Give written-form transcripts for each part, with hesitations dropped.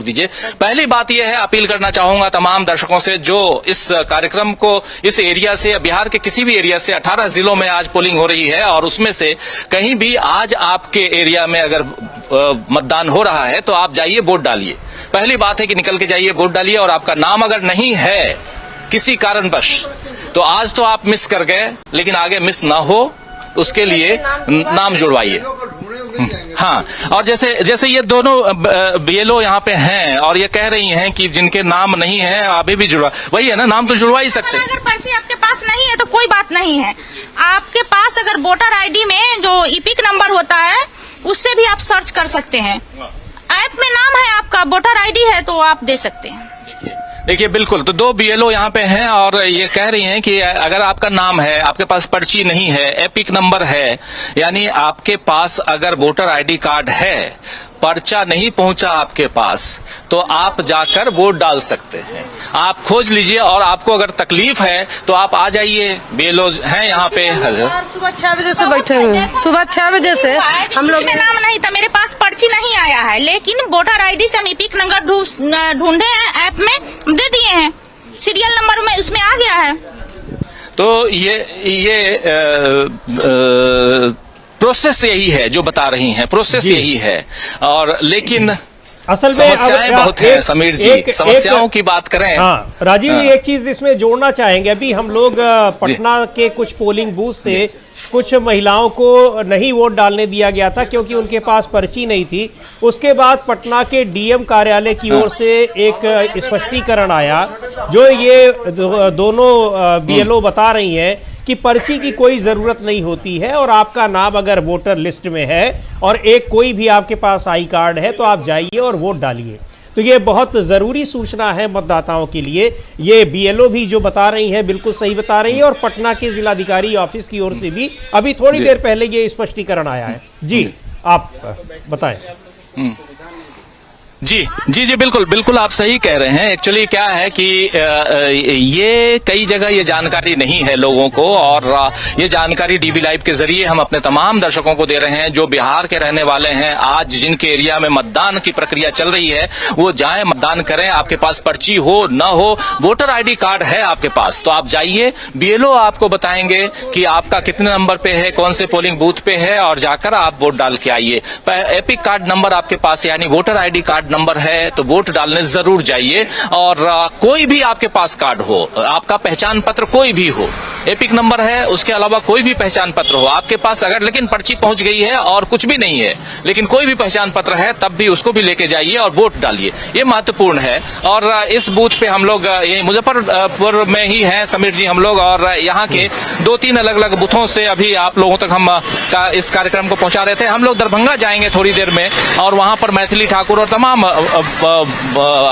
दीजिए। पहली बात यह है, अपील करना चाहूंगा तमाम दर्शकों से जो इस कार्यक्रम को इस एरिया से, बिहार के किसी भी एरिया से 18 जिलों में आज पोलिंग हो रही है और उसमें से कहीं भी आज आपके एरिया में अगर मतदान हो रहा है तो आप जाइए, वोट डालिए। पहली बात है कि निकल के जाइए, वोट डालिए। और आपका नाम अगर नहीं है किसी कारणवश तो आज तो आप मिस कर गए, लेकिन आगे मिस ना हो उसके लिए नाम जुड़वाइए। हाँ, और जैसे ये दोनों बीएलओ यहाँ पे हैं और ये कह रही हैं कि जिनके नाम नहीं है अभी भी जुड़वा, वही है ना, नाम तो जुड़वा ही सकते हैं। अगर पर्ची आपके पास नहीं है तो कोई बात नहीं है, आपके पास अगर वोटर आईडी में जो ईपिक नंबर होता है उससे भी आप सर्च कर सकते हैं। ऐप में नाम है आपका, वोटर आईडी है तो आप दे सकते हैं। देखिए बिल्कुल, तो दो बीएलओ यहाँ पे हैं और ये कह रही हैं कि अगर आपका नाम है, आपके पास पर्ची नहीं है, एपिक नंबर है, यानी आपके पास अगर वोटर आईडी कार्ड है, पर्चा नहीं पहुंचा आपके पास, तो आप जाकर वोट डाल सकते हैं। आप खोज लीजिए और आपको अगर तकलीफ है तो आप आ जाइए, बीएलओ हैं यहाँ पे। सुबह 6 बजे से बैठे हुए, सुबह 6 बजे से हम लोग। नाम नहीं था, मेरे पास पर्ची नहीं आया है, लेकिन वोटर आईडी से हम ईपिक नंबर ढूंढे हैं, ऐप में दे दिए हैं, सीरियल नंबर में उसमें आ गया है। तो ये प्रोसेस यही है जो बता रही हैं, प्रोसेस यही है। और लेकिन असल में समस्याएं बहुत हैं समीर जी, समस्याओं की बात करें। हाँ राजीव जी, एक चीज इसमें जोड़ना चाहेंगे। अभी हम लोग पटना के कुछ पोलिंग बूथ से कुछ महिलाओं को नहीं वोट डालने दिया गया था क्योंकि उनके पास पर्ची नहीं थी। उसके बाद पटना के डीएम कार्यालय की ओर से एक स्पष्टीकरण आया, जो ये दोनों बीएलओ बता रही हैं कि पर्ची की कोई जरूरत नहीं होती है और आपका नाम अगर वोटर लिस्ट में है और एक कोई भी आपके पास आई कार्ड है तो आप जाइए और वोट डालिए। तो ये बहुत जरूरी सूचना है मतदाताओं के लिए। ये बीएलओ भी जो बता रही हैं बिल्कुल सही बता रही है और पटना के जिलाधिकारी ऑफिस की ओर से भी अभी थोड़ी देर पहले ये स्पष्टीकरण आया है। जी आप बताएं। जी बिल्कुल आप सही कह रहे हैं। एक्चुअली क्या है कि ये कई जगह ये जानकारी नहीं है लोगों को, और ये जानकारी डीबी लाइव के जरिए हम अपने तमाम दर्शकों को दे रहे हैं जो बिहार के रहने वाले हैं। आज जिनके एरिया में मतदान की प्रक्रिया चल रही है वो जाएं, मतदान करें। आपके पास पर्ची हो ना हो, वोटर आईडी कार्ड है आपके पास तो आप जाइए, बीएलओ आपको बताएंगे कि आपका कितने नंबर पे है, कौन से पोलिंग बूथ पे है, और जाकर आप वोट डाल के आइए। एपिक कार्ड नंबर आपके पास यानी वोटर आईडी कार्ड नंबर है तो वोट डालने जरूर जाइए। और कोई भी आपके पास कार्ड हो, आपका पहचान पत्र कोई भी हो, एपिक नंबर है, उसके अलावा कोई भी पहचान पत्र हो आपके पास, अगर लेकिन पर्ची पहुंच गई है और कुछ भी नहीं है लेकिन कोई भी पहचान पत्र है, तब भी उसको भी लेके जाइए और वोट डालिए। ये महत्वपूर्ण है। और इस बूथ पे हम लोग ये मुजफ्फरपुर में ही हैं समीर जी हम लोग, और यहाँ के 2-3 अलग अलग बूथों से अभी आप लोगों तक हम इस कार्यक्रम को पहुंचा रहे थे। हम लोग दरभंगा जाएंगे थोड़ी देर में और वहां पर मैथिली ठाकुर और तमाम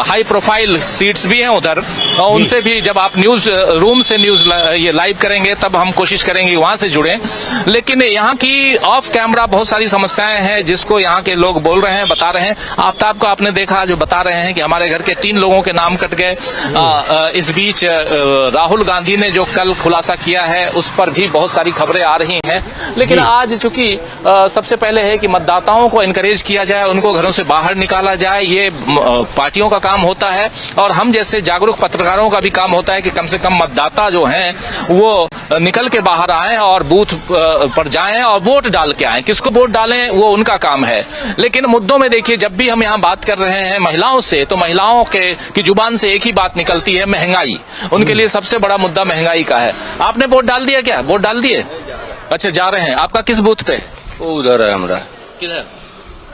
हाई प्रोफाइल सीट्स भी हैं उधर, और उनसे भी जब आप न्यूज रूम से न्यूज ये लाइव करेंगे तब हम कोशिश करेंगे वहां से जुड़ें। लेकिन यहाँ की ऑफ कैमरा बहुत सारी समस्याएं हैं जिसको यहाँ के लोग बोल रहे हैं, बता रहे हैं। आफ्ताब को आपने देखा जो बता रहे हैं कि हमारे घर के 3 लोगों के नाम कट गए। इस बीच राहुल गांधी ने जो कल खुलासा किया है उस पर भी बहुत सारी खबरें आ रही हैं। लेकिन आज चूंकि सबसे पहले है कि मतदाताओं को एनकरेज किया जाए, उनको घरों से बाहर निकाला जाए, ये पार्टियों का काम होता है और हम जैसे जागरूक पत्रकारों का भी काम होता है कि कम से कम मतदाता जो हैं वो निकल के बाहर आएं और बूथ पर जाएं और वोट डाल के आएं। किसको वोट डालें वो उनका काम है। लेकिन मुद्दों में देखिए, जब भी हम यहाँ बात कर रहे हैं महिलाओं से, तो महिलाओं की जुबान से एक ही बात निकलती है, महंगाई। उनके लिए सबसे बड़ा मुद्दा महंगाई का है। आपने वोट डाल दिया क्या? वोट डाल दिए? अच्छा, जा रहे हैं। आपका किस बूथ पे? वो उधर है हमारा। किधर?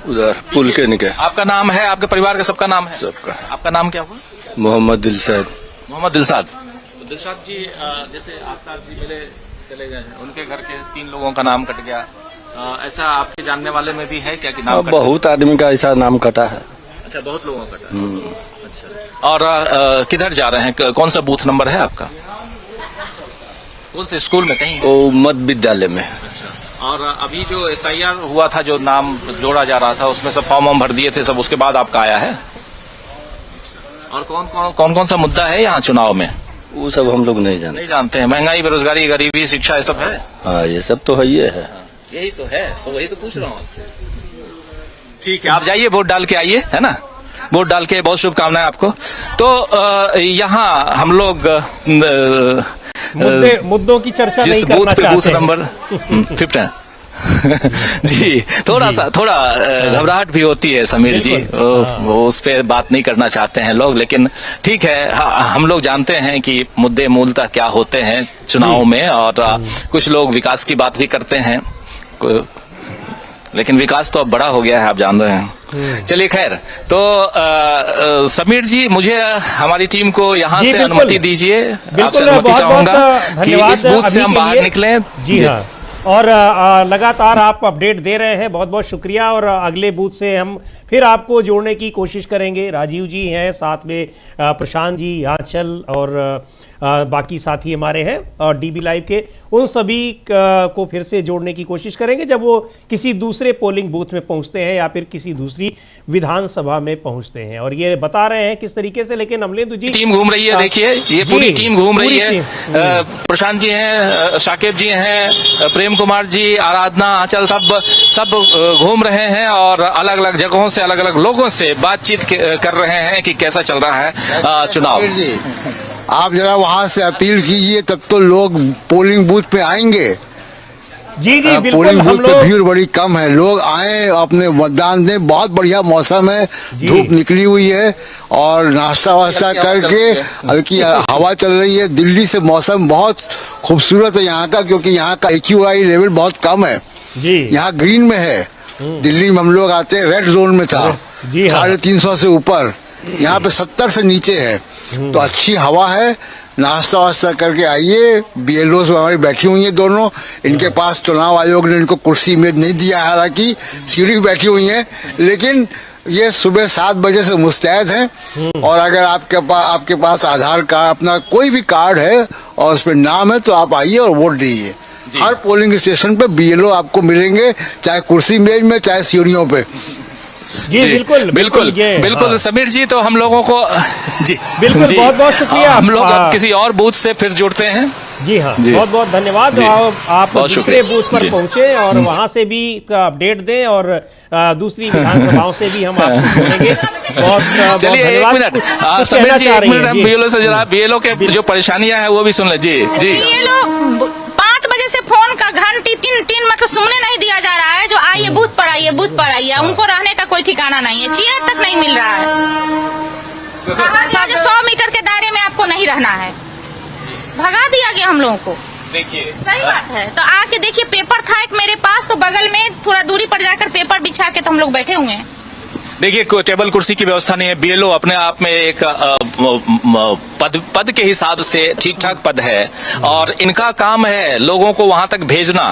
उधर पुल के नीचे। आपका नाम है? आपके परिवार का सबका नाम है? सबका। आपका नाम क्या हुआ? मोहम्मद दिलशाद। मोहम्मद दिलशाद। दिलशाद जी, जैसे आफ्ताब जी मिले चले गए हैं, उनके घर के 3 लोगों का नाम कट गया। ऐसा आपके जानने वाले में भी है क्या कि नाम? बहुत आदमी का ऐसा नाम कटा है। अच्छा, बहुत लोगों का कटा। अच्छा, और किधर जा रहे हैं? कौन सा बूथ नंबर है आपका? कौन से स्कूल में? कहीं वो मध्य विद्यालय में। अच्छा, और अभी जो एसआईआर हुआ था, जो नाम जोड़ा जा रहा था, उसमें सब फॉर्म भर दिए थे सब, उसके बाद आपका आया है? और कौन कौन सा मुद्दा है यहाँ चुनाव में? वो सब हम लोग नहीं जानते हैं। महंगाई, बेरोजगारी, गरीबी, शिक्षा, ये सब है। हाँ, ये सब तो है ही है। यही तो है, तो वही तो पूछ रहा हूँ आपसे। ठीक है, आप जाइए, वोट डाल के आइए, है ना? वोट डाल के बहुत शुभकामनाएं आपको। तो यहाँ हम लोग मुद्दों की चर्चा नहीं जिस करना बूथ पे बूथ चाहते हैं। नंबर 15 जी थोड़ा घबराहट भी होती है समीर जी, वो उस पे बात नहीं करना चाहते हैं लोग, लेकिन ठीक है, हम लोग जानते हैं कि मुद्दे मूलतः क्या होते हैं चुनाव में, और कुछ लोग विकास की बात भी करते हैं, लेकिन विकास तो अब बड़ा हो गया है, आप जान रहे हैं। चलिए खैर, तो समीर जी मुझे हमारी टीम को यहाँ जी, से बिल्कुल। अनुमति दीजिए, आपसे बिल्कुल, अनुमति बहुत-बहुत चाहूंगा कि धन्यवाद इस बूथ से अभी हम के बाहर लिए। निकलें। जी हाँ, और लगातार आप अपडेट दे रहे हैं, बहुत बहुत शुक्रिया। और अगले बूथ से हम फिर आपको जोड़ने की कोशिश करेंगे। राजीव जी हैं साथ में, प्रशांत जी, आंचल और बाकी साथी हमारे हैं और डीबी लाइव के, उन सभी को फिर से जोड़ने की कोशिश करेंगे जब वो किसी दूसरे पोलिंग बूथ में पहुंचते हैं या फिर किसी दूसरी विधानसभा में पहुंचते हैं, और ये बता रहे हैं किस तरीके से। लेकिन अमलेंदु जी टीम घूम रही है, देखिए ये जी, पूरी टीम घूम रही पूरी है। टीम। प्रशांत जी हैं, शाकिब जी हैं, प्रेम कुमार जी, आराधना, आंचल, सब घूम रहे हैं और अलग अलग जगहों से अलग अलग लोगों से बातचीत कर रहे हैं कि कैसा चल रहा है चुनाव। आप जरा वहाँ से अपील कीजिए, तब तो लोग पोलिंग बूथ पे आएंगे। जी जी बिल्कुल, पोलिंग हम बूथ पे लोग भीड़ बड़ी कम है, लोग आए अपने मतदान दें। बहुत बढ़िया मौसम है, धूप निकली हुई है और नाश्ता वास्ता करके हल्की हवा चल रही है। दिल्ली से मौसम बहुत खूबसूरत है यहाँ का, क्योंकि यहाँ का AQI लेवल बहुत कम है, जी यहाँ ग्रीन में है। दिल्ली में हम लोग आते हैं रेड जोन में था, जी हाँ। 350 से ऊपर, यहाँ पे 70 से नीचे है, तो अच्छी हवा है। नाश्ता वास्ता करके आइए। BLOs हमारी बैठी हुई हैं दोनों, इनके पास चुनाव आयोग ने इनको कुर्सी मेज नहीं दिया, हालांकि सीढ़ी पे बैठी हुई हैं, लेकिन ये सुबह 7 बजे से मुस्तैद हैं। और अगर आपके पास आधार कार्ड, अपना कोई भी कार्ड है और उस पर नाम है, तो आप आइए और वोट दीजिए। हर पोलिंग स्टेशन पे BLO आपको मिलेंगे, चाहे कुर्सी मेज में, चाहे सीढ़ियों पे। जी बिल्कुल बिल्कुल ये, बिल्कुल हाँ। समीर जी, तो हम लोगों को जी बिल्कुल, जी, बहुत-बहुत शुक्रिया। हम लोग हाँ। अब किसी और बूथ से फिर जुड़ते हैं। जी हाँ, जी। बहुत बहुत धन्यवाद। जी। आप बहुत दूसरे शुक्रिया। बूथ पर जी। पहुंचे और वहां से भी अपडेट दें, और दूसरी विधानसभाओं से भी हम आपको सुनेंगे। बहुत चलिए एक धन्यवाद। मिनट, कुछ समीर कहना जी चाह एक रही मिनट, हैं, हम जी। BLO से जरा BLO के जो परेशानियां हैं वो भी सुन ले। जी जी ये लोग 5 बजे से फोन का घंटी टीन मतलब सुनने नहीं दिया जा रहा है, जो आइए बूथ पर आइए, बूथ पर आइए। उनको रहने का कोई ठिकाना नहीं है, चेयर तक नहीं मिल रहा है। कहा गया जो 100 मीटर के दायरे में आपको नहीं रहना है, भगा दिया गया हम लोगों को। देखिए सही बात है, तो आके देखिए, पेपर था एक मेरे पास, तो बगल में थोड़ा दूरी पर जाकर पेपर बिछा के तो हम लोग बैठे हुए हैं। देखिए, कोई टेबल कुर्सी की व्यवस्था नहीं है। BLO अपने आप में एक पद के हिसाब से ठीक ठाक पद है और इनका काम है लोगों को वहां तक भेजना,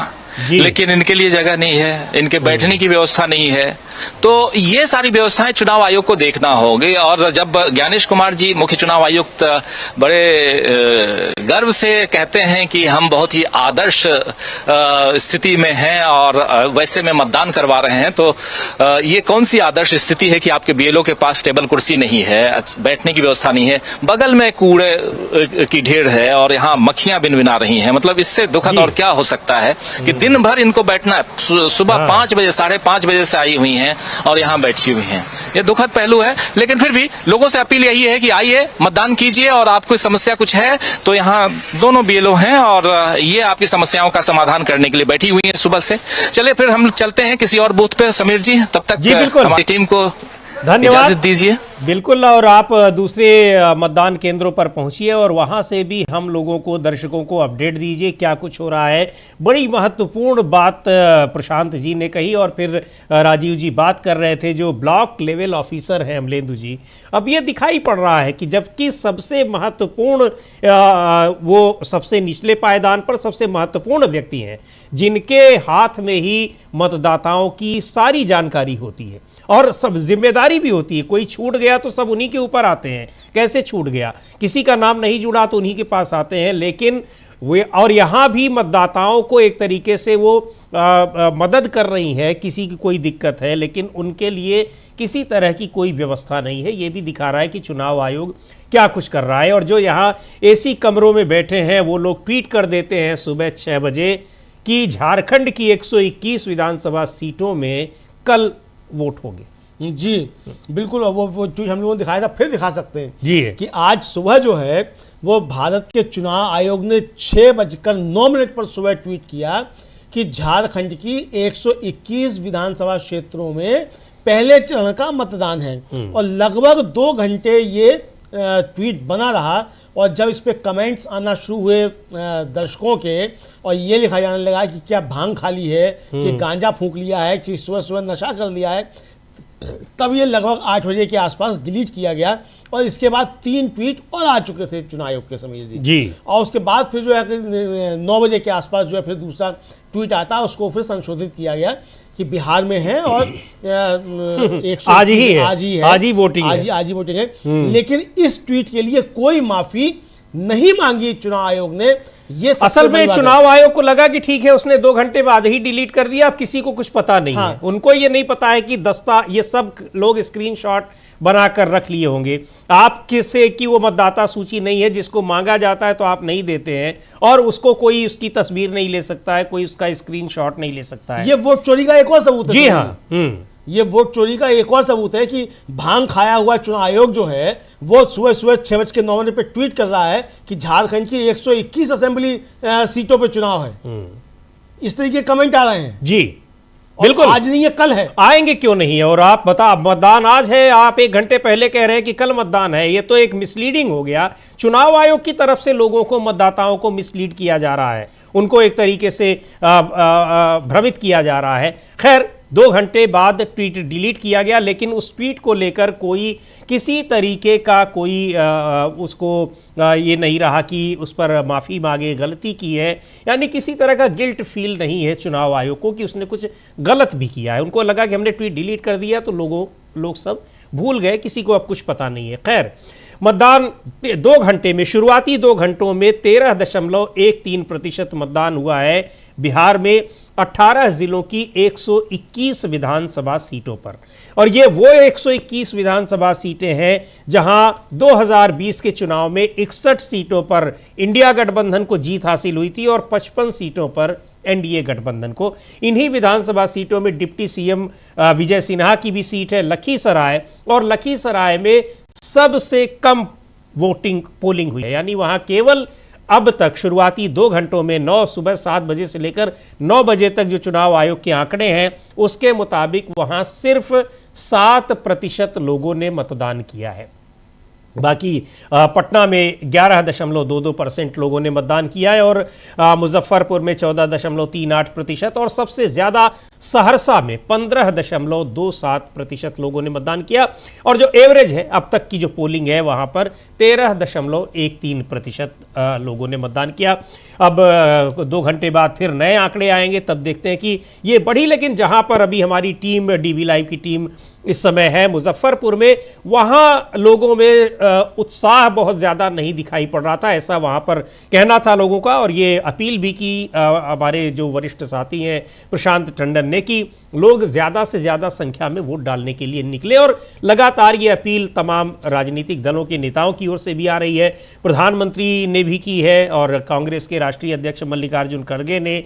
लेकिन इनके लिए जगह नहीं है, इनके बैठने की व्यवस्था नहीं है। तो ये सारी व्यवस्थाएं चुनाव आयोग को देखना होगी। और जब ज्ञानेश कुमार जी मुख्य चुनाव आयुक्त बड़े गर्व से कहते हैं कि हम बहुत ही आदर्श स्थिति में हैं और वैसे में मतदान करवा रहे हैं, तो ये कौन सी आदर्श स्थिति है कि आपके BLO के पास टेबल कुर्सी नहीं है, बैठने की व्यवस्था नहीं है, बगल में कूड़े की ढेर है और यहाँ मक्खियां भिनभिना रही हैं। मतलब इससे दुखद और क्या हो सकता है कि दिन भर इनको बैठना है। सुबह 5 बजे 5:30 बजे से आई हुई हैं और यहाँ बैठी हुई हैं। ये दुखद पहलू है, लेकिन फिर भी लोगों से अपील यही है कि आइए, मतदान कीजिए, और आपको समस्या कुछ है तो यहाँ दोनों BLO हैं और ये आपकी समस्याओं का समाधान करने के लिए बैठी हुई है सुबह से। चलिए फिर हम चलते हैं किसी और बूथ पे समीर जी, तब तक जी, बिल्कुल। हमारी टीम को धन्यवाद इजाजत दीजिए। बिल्कुल, और आप दूसरे मतदान केंद्रों पर पहुंचिए और वहां से भी हम लोगों को, दर्शकों को अपडेट दीजिए क्या कुछ हो रहा है। बड़ी महत्वपूर्ण बात प्रशांत जी ने कही और फिर राजीव जी बात कर रहे थे, जो ब्लॉक लेवल ऑफिसर हैं अमलेंदु जी। अब ये दिखाई पड़ रहा है कि जबकि सबसे महत्वपूर्ण वो सबसे निचले पायदान पर सबसे महत्वपूर्ण व्यक्ति हैं, जिनके हाथ में ही मतदाताओं की सारी जानकारी होती है और सब जिम्मेदारी भी होती है। कोई छूट गया तो सब उन्हीं के ऊपर आते हैं, कैसे छूट गया, किसी का नाम नहीं जुड़ा तो उन्हीं के पास आते हैं। लेकिन वे, और यहाँ भी मतदाताओं को एक तरीके से वो मदद कर रही है, किसी की कोई दिक्कत है लेकिन उनके लिए किसी तरह की कोई व्यवस्था नहीं है। ये भी दिखा रहा है कि चुनाव आयोग क्या कुछ कर रहा है। और जो यहाँ AC कमरों में बैठे हैं वो लोग ट्वीट कर देते हैं सुबह 6 बजे कि झारखंड की 121 विधानसभा सीटों में कल वोट होंगे। जी बिल्कुल, वो ट्वीट हम लोगों ने दिखाया था, फिर दिखा सकते हैं जी कि आज सुबह जो है वो भारत के चुनाव आयोग ने 6:09 पर सुबह ट्वीट किया कि झारखंड की 121 विधानसभा क्षेत्रों में पहले चरण का मतदान है, और लगभग 2 घंटे ये ट्वीट बना रहा। और जब इस पे कमेंट्स आना शुरू हुए दर्शकों के, और ये लिखा जाने लगा कि क्या भांग खा ली है, कि गांजा फूंक लिया है, कि सुबह सुबह नशा कर लिया है, तब ये लगभग 8 बजे के आसपास डिलीट किया गया। और इसके बाद 3 ट्वीट और आ चुके थे चुनाव आयोग के समय जी। और उसके बाद फिर जो है 9 बजे के आसपास जो है फिर दूसरा ट्वीट आता, उसको फिर संशोधित किया गया कि बिहार में है और 100 आज ही है, आज ही वोटिंग है। लेकिन इस ट्वीट के लिए कोई माफी नहीं मांगी चुनाव आयोग ने। ये असल में चुनाव आयोग को लगा कि ठीक है, उसने 2 घंटे बाद ही डिलीट कर दिया, अब किसी को कुछ पता नहीं है। उनको ये नहीं पता है कि ये सब लोग स्क्रीनशॉट बनाकर रख लिए होंगे। आप किसे की वो मतदाता सूची नहीं है, जिसको मांगा जाता है तो आप नहीं देते हैं, और उसको कोई उसकी तस्वीर नहीं ले सकता है, कोई उसका स्क्रीनशॉट नहीं ले सकता है। ये वोट चोरी का एक और सबूत है। जी हाँ, ये वोट चोरी का एक और सबूत है कि भांग खाया हुआ चुनाव आयोग जो है वो सुबह सुबह 6:09 पे ट्वीट कर रहा है कि झारखंड की 121 असेंबली सीटों पे चुनाव है। इस तरीके कमेंट आ रहे हैं। जी बिल्कुल, आज नहीं है कल है। आएंगे क्यों नहीं है? और आप मतदान आज है, आप 1 घंटे पहले कह रहे हैं कि कल मतदान है। ये तो एक मिसलीडिंग हो गया। चुनाव आयोग की तरफ से लोगों को, मतदाताओं को मिसलीड किया जा रहा है, उनको एक तरीके से भ्रमित किया जा रहा है। खैर, 2 घंटे बाद ट्वीट डिलीट किया गया, लेकिन उस ट्वीट को लेकर कोई किसी तरीके का कोई उसको ये नहीं रहा कि उस पर माफ़ी मांगे, गलती की है, यानी किसी तरह का गिल्ट फील नहीं है चुनाव आयोग को कि उसने कुछ गलत भी किया है। उनको लगा कि हमने ट्वीट डिलीट कर दिया तो लोग सब भूल गए, किसी को अब कुछ पता नहीं है। खैर, मतदान 2 घंटे में, शुरुआती 2 घंटों में 13.13% मतदान हुआ है बिहार में 18 जिलों की 121 विधानसभा सीटों पर। और ये वो 121 विधानसभा सीटें हैं जहां 2020 के चुनाव में 61 सीटों पर इंडिया गठबंधन को जीत हासिल हुई थी और 55 सीटों पर एनडीए गठबंधन को। इन्हीं विधानसभा सीटों में डिप्टी सीएम विजय सिन्हा की भी सीट है लखीसराय, और लखीसराय में सबसे कम पोलिंग हुई है, यानी वहां केवल अब तक शुरुआती 2 घंटों में सुबह 7 बजे से लेकर 9 बजे तक जो चुनाव आयोग के आंकड़े हैं उसके मुताबिक वहां सिर्फ 7% लोगों ने मतदान किया है। बाकी पटना में 11.22% लोगों ने मतदान किया है, और मुजफ्फरपुर में 14.38% और सबसे ज़्यादा सहरसा में 15.27% लोगों ने मतदान किया। और जो एवरेज है अब तक की जो पोलिंग है वहाँ पर 13.13% लोगों ने मतदान किया। अब 2 घंटे बाद फिर नए आंकड़े आएंगे, तब देखते हैं कि ये बढ़ी। लेकिन जहाँ पर अभी हमारी टीम, डीवी लाइव की टीम इस समय है मुजफ्फरपुर में, वहाँ लोगों में उत्साह बहुत ज़्यादा नहीं दिखाई पड़ रहा था, ऐसा वहाँ पर कहना था लोगों का। और ये अपील भी की हमारे जो वरिष्ठ साथी हैं प्रशांत टंडन ने, कि लोग ज़्यादा से ज़्यादा संख्या में वोट डालने के लिए निकले। और लगातार ये अपील तमाम राजनीतिक दलों के नेताओं की ओर से भी आ रही है, प्रधानमंत्री ने भी की है, और कांग्रेस के राष्ट्रीय अध्यक्ष मल्लिकार्जुन खड़गे ने,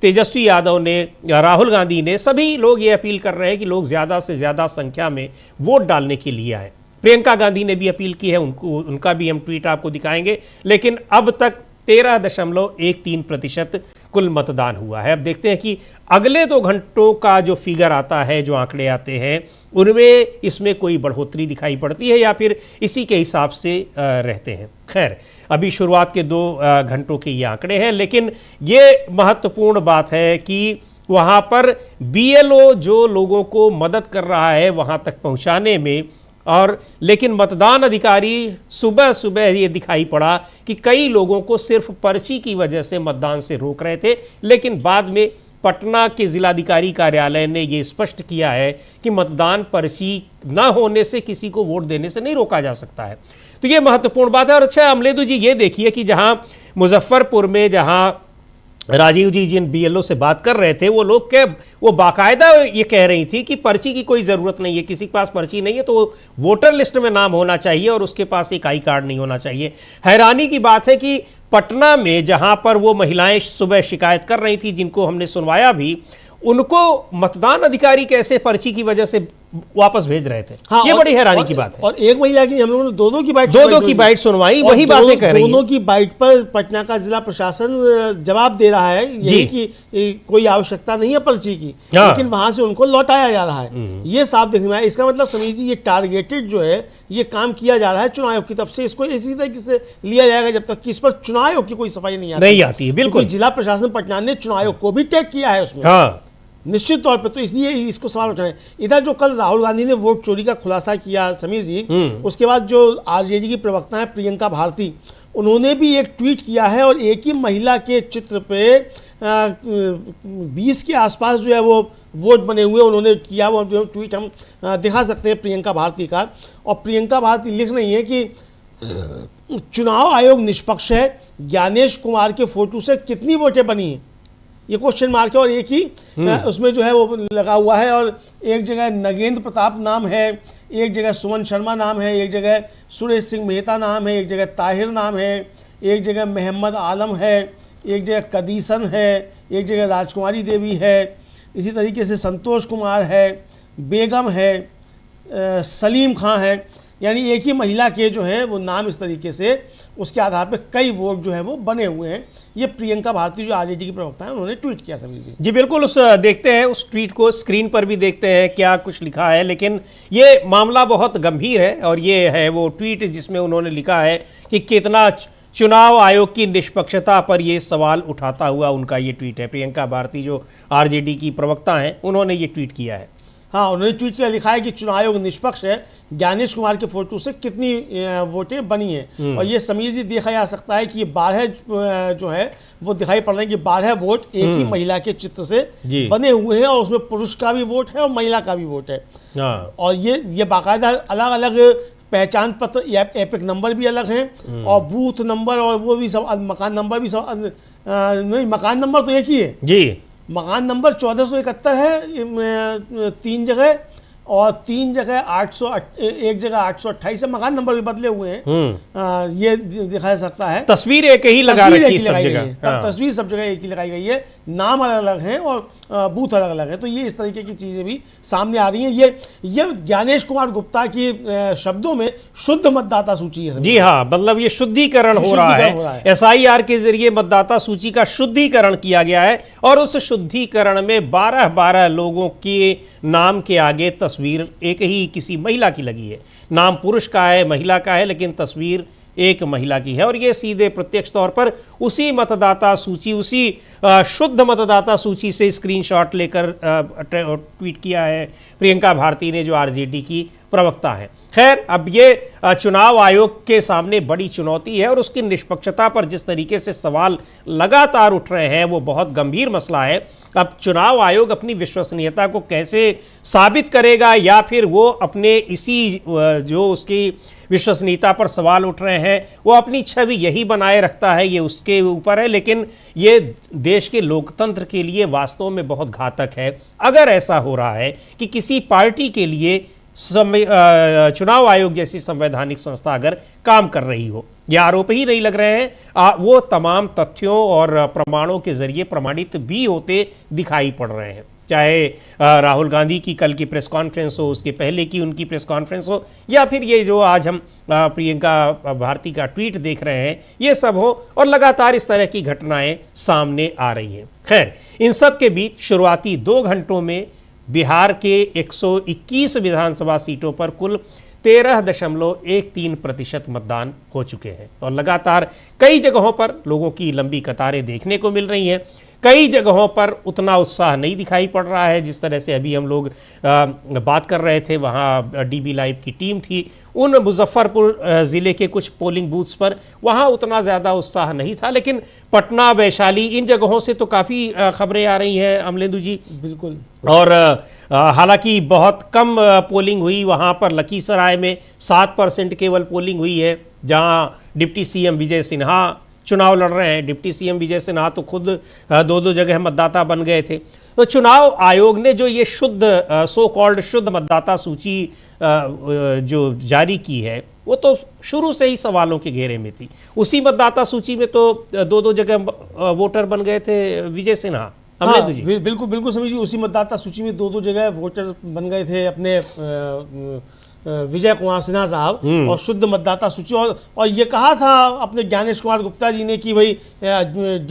तेजस्वी यादव ने, राहुल गांधी ने, सभी लोग ये अपील कर रहे हैं कि लोग ज़्यादा से ज़्यादा संख्या में वोट डालने के लिए आए। प्रियंका गांधी ने भी अपील की है, उनका भी हम ट्वीट आपको दिखाएंगे। लेकिन अब तक 13.13% कुल मतदान हुआ है। अब देखते हैं कि अगले 2 घंटों का जो फिगर आता है, जो आंकड़े आते हैं, उनमें इसमें कोई बढ़ोतरी दिखाई पड़ती है या फिर इसी के हिसाब से रहते हैं। खैर, अभी शुरुआत के 2 घंटों के ये आंकड़े हैं, लेकिन ये महत्वपूर्ण बात है कि वहाँ पर बीएलओ जो लोगों को मदद कर रहा है वहाँ तक पहुँचाने में, और लेकिन मतदान अधिकारी सुबह सुबह ये दिखाई पड़ा कि कई लोगों को सिर्फ पर्ची की वजह से मतदान से रोक रहे थे। लेकिन बाद में पटना के जिलाधिकारी कार्यालय ने ये स्पष्ट किया है कि मतदान पर्ची न होने से किसी को वोट देने से नहीं रोका जा सकता है। तो ये महत्वपूर्ण बात है। और अच्छा अमलेदु जी, ये देखिए कि जहां मुजफ्फरपुर में जहां राजीव जी जिन बीएलओ से बात कर रहे थे, वो लोग वो बाकायदा ये कह रही थी कि पर्ची की कोई ज़रूरत नहीं है, किसी के पास पर्ची नहीं है तो वोटर लिस्ट में नाम होना चाहिए और उसके पास एक आई कार्ड नहीं होना चाहिए। हैरानी की बात है कि पटना में जहां पर वो महिलाएं सुबह शिकायत कर रही थी, जिनको हमने सुनवाया भी, उनको मतदान अधिकारी कैसे पर्ची की वजह से वापस भेज रहे थे। हाँ, ये और- बड़ी हैरानी और- की बात है। और एक महिला की हम लोगों ने दो की बाइट दो की बाइट सुनवाई, और वही बातें कह रही हैं। दोनों की बाइट पर पटना का जिला प्रशासन जवाब दे रहा है यही कि कोई आवश्यकता नहीं है पर्ची की, हाँ। लेकिन वहां से उनको लौटाया जा रहा है। ये साफ देखने में आया। इसका मतलब समझिए ये टारगेटेड जो है ये काम किया जा रहा है चुनाव आयोग की तरफ से। इसको इसी तरीके से लिया जाएगा जब तक कि इस पर चुनाव आयोग की कोई सफाई नहीं नहीं आती है, बिल्कुल। क्योंकि जिला प्रशासन पटना ने चुनाव आयोग को भी टैग किया है उसमें, हाँ, निश्चित तौर पे, तो इसलिए इसको सवाल उठाए। इधर जो कल राहुल गांधी ने वोट चोरी का खुलासा किया समीर जी, उसके बाद जो आरजेडी की प्रवक्ता है प्रियंका भारती, उन्होंने भी एक ट्वीट किया है और एक ही महिला के चित्र पे 20 के आसपास जो है वो वोट बने हुए उन्होंने किया। वो जो ट्वीट हम दिखा सकते हैं प्रियंका भारती का, और प्रियंका भारती लिख रही है कि चुनाव आयोग निष्पक्ष है, ज्ञानेश कुमार के फोटो से कितनी वोटें बनी हैं, ये क्वेश्चन मार्क है, और एक ही उसमें जो है वो लगा हुआ है, और एक जगह नगेंद्र प्रताप नाम है, एक जगह सुमन शर्मा नाम है, एक जगह सुरेश सिंह मेहता नाम है, एक जगह ताहिर नाम है, एक जगह मोहम्मद आलम है, एक जगह कदीसन है, एक जगह राजकुमारी देवी है, इसी तरीके से संतोष कुमार है, बेगम है, सलीम खां है। यानी एक ही महिला के जो है वो नाम इस तरीके से उसके आधार पर कई वोट जो है वो बने हुए हैं। ये प्रियंका भारती जो आरजेडी की प्रवक्ता है उन्होंने ट्वीट किया सभी जी। जी बिल्कुल, उस देखते हैं उस ट्वीट को, स्क्रीन पर भी देखते हैं क्या कुछ लिखा है। लेकिन ये मामला बहुत गंभीर है, और ये है वो ट्वीट जिसमें उन्होंने लिखा है कि कितना चुनाव आयोग की निष्पक्षता पर ये सवाल उठाता हुआ उनका ये ट्वीट है। प्रियंका भारती जो आरजेडी की प्रवक्ता हैं, उन्होंने ये ट्वीट किया है। हाँ, उन्होंने ट्वीट किया, लिखा है कि चुनाव आयोग निष्पक्ष है, ज्ञानेश कुमार के फोटो से कितनी वोटें बनी हैं। और ये समीर जी देखा जा सकता है कि ये 12 जो है वो दिखाई पड़ रहे हैं कि 12 वोट एक ही महिला के चित्र से बने हुए हैं, और उसमें पुरुष का भी वोट है और महिला का भी वोट है। हाँ। और ये बाकायदा अलग अलग पहचान पत्र या एपिक नंबर भी अलग हैं, और बूथ नंबर और वो भी सब, मकान नंबर भी सब नहीं, मकान नंबर तो एक ही है जी, मकान नंबर 1471 है 3 जगह, और 3 जगह 800, एक जगह 828 है। मकान नंबर भी बदले हुए हैं। ये दिखाया सकता है। तस्वीर एक ही लगा तस्वीर एक रखी ही सब लगाई गई जगह। है। हाँ। तस्वीर सब जगह एक ही लगाई गई है, नाम अलग अलग हैं और बूथ अलग अलग है। तो ये इस तरीके की चीजें भी सामने आ रही हैं। ये ज्ञानेश कुमार गुप्ता की शब्दों में शुद्ध मतदाता सूची है। जी हाँ, मतलब ये शुद्धिकरण हो रहा है। एसआईआर के जरिए मतदाता सूची का शुद्धिकरण किया गया है, और उस शुद्धिकरण में 12 लोगों के नाम के आगे तस्वीर एक ही किसी महिला की लगी है। नाम पुरुष का है, महिला का है, लेकिन तस्वीर एक महिला की है। और ये सीधे प्रत्यक्ष तौर पर उसी मतदाता सूची, उसी शुद्ध मतदाता सूची से स्क्रीनशॉट लेकर ट्वीट किया है प्रियंका भारती ने, जो आरजेडी की प्रवक्ता है। खैर, अब ये चुनाव आयोग के सामने बड़ी चुनौती है, और उसकी निष्पक्षता पर जिस तरीके से सवाल लगातार उठ रहे हैं वो बहुत गंभीर मसला है। अब चुनाव आयोग अपनी विश्वसनीयता को कैसे साबित करेगा, या फिर वो अपने इसी जो उसकी विश्वसनीयता पर सवाल उठ रहे हैं वो अपनी छवि यही बनाए रखता है, ये उसके ऊपर है। लेकिन ये देश के लोकतंत्र के लिए वास्तव में बहुत घातक है अगर ऐसा हो रहा है कि किसी पार्टी के लिए चुनाव आयोग जैसी संवैधानिक संस्था अगर काम कर रही हो। ये आरोप ही नहीं लग रहे हैं, वो तमाम तथ्यों और प्रमाणों के जरिए प्रमाणित भी होते दिखाई पड़ रहे हैं। चाहे राहुल गांधी की कल की प्रेस कॉन्फ्रेंस हो, उसके पहले की उनकी प्रेस कॉन्फ्रेंस हो, या फिर ये जो आज हम प्रियंका भारती का ट्वीट देख रहे हैं, ये सब हो, और लगातार इस तरह की घटनाएं सामने आ रही हैं। खैर, इन सब के बीच शुरुआती 2 घंटों में बिहार के 121 विधानसभा सीटों पर कुल 13.13% मतदान हो चुके हैं, और लगातार कई जगहों पर लोगों की लंबी कतारें देखने को मिल रही हैं। कई जगहों पर उतना उत्साह नहीं दिखाई पड़ रहा है जिस तरह से अभी हम लोग बात कर रहे थे। वहाँ डीबी लाइव की टीम थी, उन मुजफ्फरपुर ज़िले के कुछ पोलिंग बूथ्स पर वहाँ उतना ज़्यादा उत्साह नहीं था। लेकिन पटना, वैशाली, इन जगहों से तो काफ़ी खबरें आ रही हैं अमलेंदु जी। बिल्कुल। और हालांकि बहुत कम पोलिंग हुई वहाँ पर। लखीसराय में 7% केवल पोलिंग हुई है, जहाँ डिप्टी सीएम विजय सिन्हा चुनाव लड़ रहे हैं। डिप्टी सीएम विजय सिन्हा तो खुद 2 जगह मतदाता बन गए थे। तो चुनाव आयोग ने जो ये शुद्ध सो कॉल्ड शुद्ध मतदाता सूची जो जारी की है, वो तो शुरू से ही सवालों के घेरे में थी। उसी मतदाता सूची में तो 2 जगह वोटर बन गए थे विजय सिन्हा। अमलेंदु जी। बिल्कुल बिल्कुल समीर जी, उसी मतदाता सूची में दो जगह वोटर बन गए थे अपने विजय कुमार सिन्हा साहब, और शुद्ध मतदाता सूची, और ये कहा था अपने ज्ञानेश कुमार गुप्ता जी ने कि भाई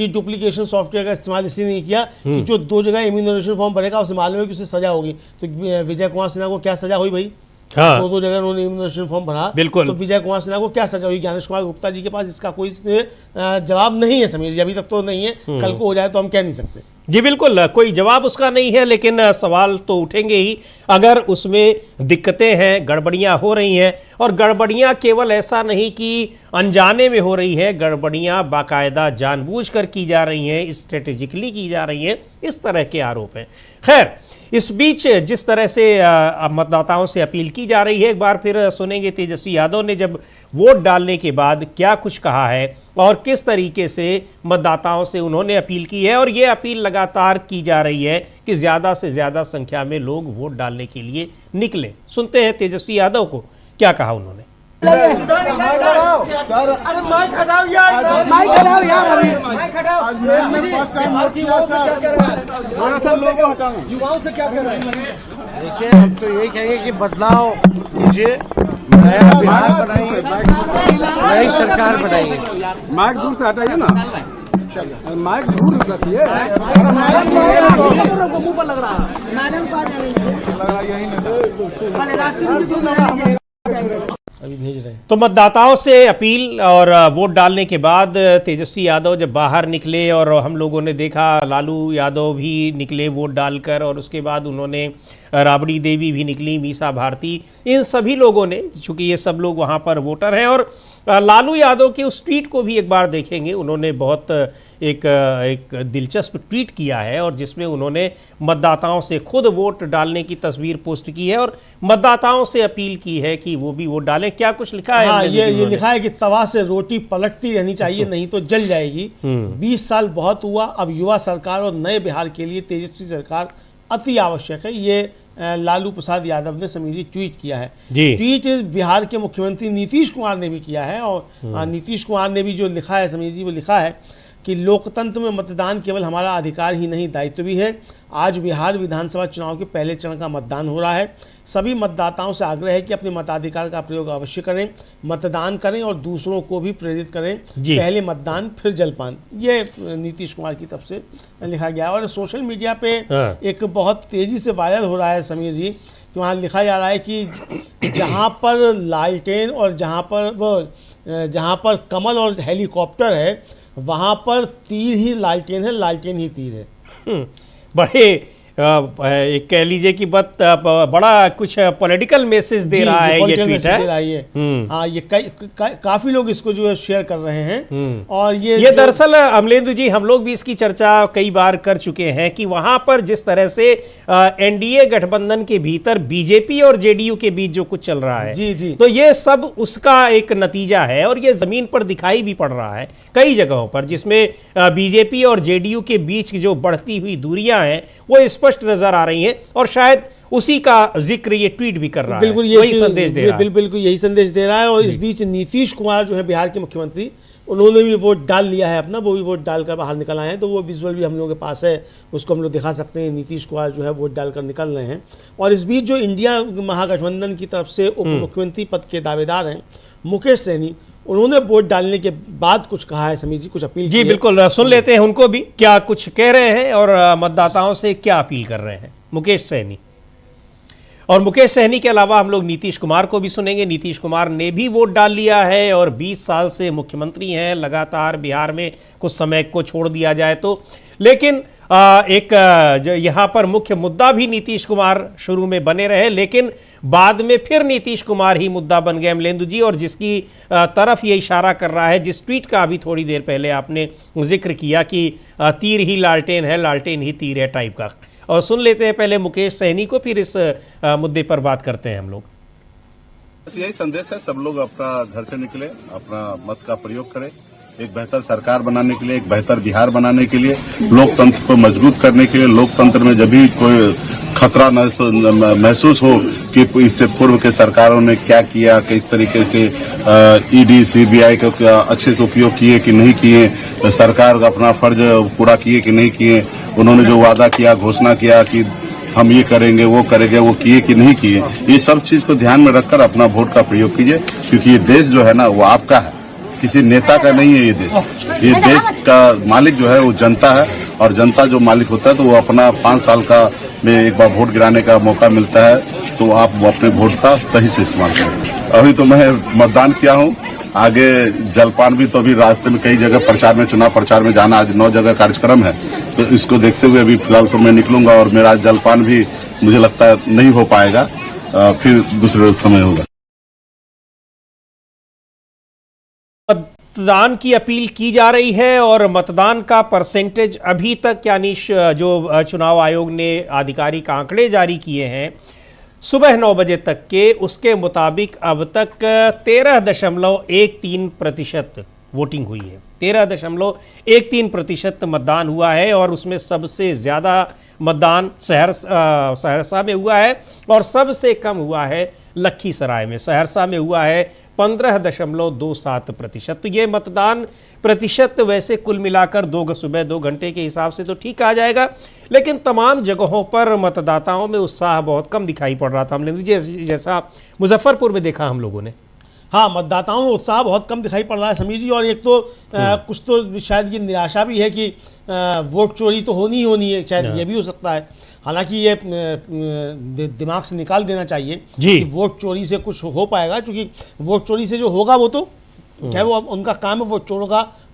डुप्लीकेशन सॉफ्टवेयर का इस्तेमाल इसलिए नहीं किया कि जो 2 जगह इम्यूनरेशन फॉर्म भरेगा उसे मालूम है कि उसे सजा होगी। तो विजय कुमार सिन्हा को क्या सजा हुई भाई? हाँ। 2 जगह उन्होंने इम्यूनरेशन फॉर्म भरा, बिल्कुल। तो विजय कुमार सिन्हा को क्या सजा हुई? ज्ञानेश कुमार गुप्ता जी के पास इसका कोई जवाब नहीं है समीर जी, अभी तक तो नहीं है, कल को हो जाए तो हम कह नहीं सकते। जी बिल्कुल, कोई जवाब उसका नहीं है, लेकिन सवाल तो उठेंगे ही अगर उसमें दिक्कतें हैं, गड़बड़ियां हो रही हैं। और गड़बड़ियां केवल ऐसा नहीं कि अनजाने में हो रही है, गड़बड़ियां बाकायदा जानबूझकर की जा रही हैं, स्ट्रेटेजिकली की जा रही हैं, इस तरह के आरोप हैं। खैर, इस बीच जिस तरह से मतदाताओं से अपील की जा रही है, एक बार फिर सुनेंगे तेजस्वी यादव ने जब वोट डालने के बाद क्या कुछ कहा है और किस तरीके से मतदाताओं से उन्होंने अपील की है। और ये अपील लगातार की जा रही है कि ज़्यादा से ज़्यादा संख्या में लोग वोट डालने के लिए निकले। सुनते हैं तेजस्वी यादव को, क्या कहा उन्होंने। देखिए, हम तो यही कहेंगे कि बदलाव कीजिए, नया बिहार बनाइए, नई सरकार बनाइए। माइक दूर से हटाइए ना, माइक दूर रखिए। मुंह पर लग रहा है, अभी भेज रहे हैं। तो मतदाताओं से अपील और वोट डालने के बाद तेजस्वी यादव जब बाहर निकले, और हम लोगों ने देखा लालू यादव भी निकले वोट डालकर, और उसके बाद उन्होंने राबड़ी देवी भी निकली, मीसा भारती, इन सभी लोगों ने, चूंकि ये सब लोग वहाँ पर वोटर हैं। और लालू यादव के उस ट्वीट को भी एक बार देखेंगे। उन्होंने बहुत एक दिलचस्प ट्वीट किया है, और जिसमें उन्होंने मतदाताओं से खुद वोट डालने की तस्वीर पोस्ट की है और मतदाताओं से अपील की है कि वो भी वोट डालें। क्या कुछ लिखा है? हाँ, ये लिखा है कि तवा से रोटी पलटती रहनी चाहिए, नहीं तो जल जाएगी। 20 साल बहुत हुआ, अब युवा सरकार और नए बिहार के लिए तेजस्वी सरकार अति आवश्यक है। ये लालू प्रसाद यादव ने समीर जी ट्वीट किया है। ट्वीट बिहार के मुख्यमंत्री नीतीश कुमार ने भी किया है, और नीतीश कुमार ने भी जो लिखा है समीर जी, वो लिखा है कि लोकतंत्र में मतदान केवल हमारा अधिकार ही नहीं, दायित्व भी है। आज बिहार विधानसभा चुनाव के पहले चरण का मतदान हो रहा है। सभी मतदाताओं से आग्रह है कि अपने मताधिकार का प्रयोग अवश्य करें, मतदान करें और दूसरों को भी प्रेरित करें। पहले मतदान फिर जलपान, ये नीतीश कुमार की तरफ से लिखा गया है। और सोशल मीडिया पे एक बहुत तेजी से वायरल हो रहा है समीर जी, कि वहाँ लिखा जा रहा है कि जहाँ पर लालटेन और जहाँ पर कमल और हेलीकॉप्टर है, वहाँ पर तीर ही लालटेन है, लालटेन ही तीर है। बड़े एक कह लीजिए कि बड़ा कुछ पॉलिटिकल मैसेज दे रहा है ये ट्वीट है। हाँ, ये काफी लोग इसको जो है शेयर कर रहे हैं। और ये दरअसल अमलेंदु जी, हम लोग भी इसकी चर्चा कई बार कर चुके हैं कि वहां पर जिस तरह से एनडीए गठबंधन के भीतर बीजेपी और जेडीयू के बीच जो कुछ चल रहा है, जी, तो ये सब उसका एक नतीजा है। और ये जमीन पर दिखाई भी पड़ रहा है कई जगहों पर, जिसमें बीजेपी और जेडीयू के बीच की जो बढ़ती हुई दूरियां हैं वो स्पष्ट नजर आ रही हैं। और शायद उसी का जिक्र ये ट्वीट भी कर रहा है, वही संदेश दे रहा है। बिल्कुल यही संदेश दे रहा है। और इस बीच नीतीश कुमार जो है बिहार के मुख्यमंत्री, उन्होंने भी वोट डाल लिया है अपना, वो भी वोट डालकर बाहर निकल आए हैं। तो वो विजुअल भी हम लोगों के पास है, उसको हम लोग दिखा सकते हैं। नीतीश कुमार जो है वोट डालकर निकल रहे हैं। और इस बीच जो इंडिया महागठबंधन की तरफ से उप मुख्यमंत्री पद के दावेदार हैं मुकेश सहनी, उन्होंने वोट डालने के बाद कुछ कहा है समीर जी, कुछ अपील जी बिल्कुल सुन लेते हैं उनको भी, क्या कुछ कह रहे हैं और मतदाताओं से क्या अपील कर रहे हैं मुकेश सहनी। और मुकेश सहनी के अलावा हम लोग नीतीश कुमार को भी सुनेंगे। नीतीश कुमार ने भी वोट डाल लिया है और 20 साल से मुख्यमंत्री हैं लगातार बिहार में, कुछ समय को छोड़ दिया जाए तो। लेकिन एक यहाँ पर मुख्य मुद्दा भी नीतीश कुमार शुरू में बने रहे, लेकिन बाद में फिर नीतीश कुमार ही मुद्दा बन गए अमलेंदु जी, और जिसकी तरफ ये इशारा कर रहा है, जिस ट्वीट का अभी थोड़ी देर पहले आपने जिक्र किया कि तीर ही लालटेन है, लालटेन ही तीर है टाइप का। और सुन लेते हैं पहले मुकेश सहनी को, फिर इस मुद्दे पर बात करते हैं हम लोग। यही संदेश है, सब लोग अपना घर से निकले, अपना मत का प्रयोग करें, एक बेहतर सरकार बनाने के लिए, एक बेहतर बिहार बनाने के लिए, लोकतंत्र को मजबूत करने के लिए। लोकतंत्र में जब भी कोई खतरा महसूस हो कि इससे पूर्व के सरकारों ने क्या किया, किस तरीके से ईडी सीबीआई का अच्छे से उपयोग किए कि नहीं किए, सरकार का अपना फर्ज पूरा किए कि नहीं किए, उन्होंने जो वादा किया, घोषणा किया कि हम ये करेंगे, वो करेंगे, वो किए कि नहीं किए, ये सब चीज को ध्यान में रखकर अपना वोट का प्रयोग कीजिए, क्योंकि ये देश जो है ना वो आपका है, किसी नेता का नहीं है। ये देश का मालिक जो है वो जनता है, और जनता जो मालिक होता है तो वो अपना 5 साल का में एक बार वोट गिराने का मौका मिलता है, तो आप वो अपने वोट का सही से इस्तेमाल करें। अभी तो मैं मतदान किया हूँ, आगे जलपान भी, तो अभी रास्ते में कई जगह प्रचार में, चुनाव प्रचार में जाना, आज 9 जगह कार्यक्रम है, तो इसको देखते हुए अभी फिलहाल तो मैं निकलूंगा, और मेरा जलपान भी मुझे लगता है नहीं हो पाएगा, फिर दूसरे समय होगा। मतदान की अपील की जा रही है और मतदान का परसेंटेज अभी तक, यानी जो चुनाव आयोग ने आधिकारिक आंकड़े जारी किए हैं सुबह 9 बजे तक के, उसके मुताबिक अब तक 13.13% वोटिंग हुई है। 13.13% मतदान हुआ है, और उसमें सबसे ज़्यादा मतदान सहरसा में हुआ है और सबसे कम हुआ है लखीसराय में। सहरसा में हुआ है 15.27%। तो ये मतदान प्रतिशत वैसे कुल मिलाकर सुबह 2 घंटे के हिसाब से तो ठीक आ जाएगा, लेकिन तमाम जगहों पर मतदाताओं में उत्साह बहुत कम दिखाई पड़ रहा था। हमने जैसा मुजफ्फरपुर में देखा हम लोगों ने। हाँ, मतदाताओं में उत्साह बहुत कम दिखाई पड़ रहा है समीर जी, और एक तो कुछ तो शायद ये निराशा भी है कि वोट चोरी तो होनी ही होनी है, शायद ये भी हो सकता है। हालांकि ये दिमाग से निकाल देना चाहिए कि वोट चोरी से कुछ हो पाएगा, क्योंकि वोट चोरी से जो होगा वो तो क्या वो उनका काम है, वो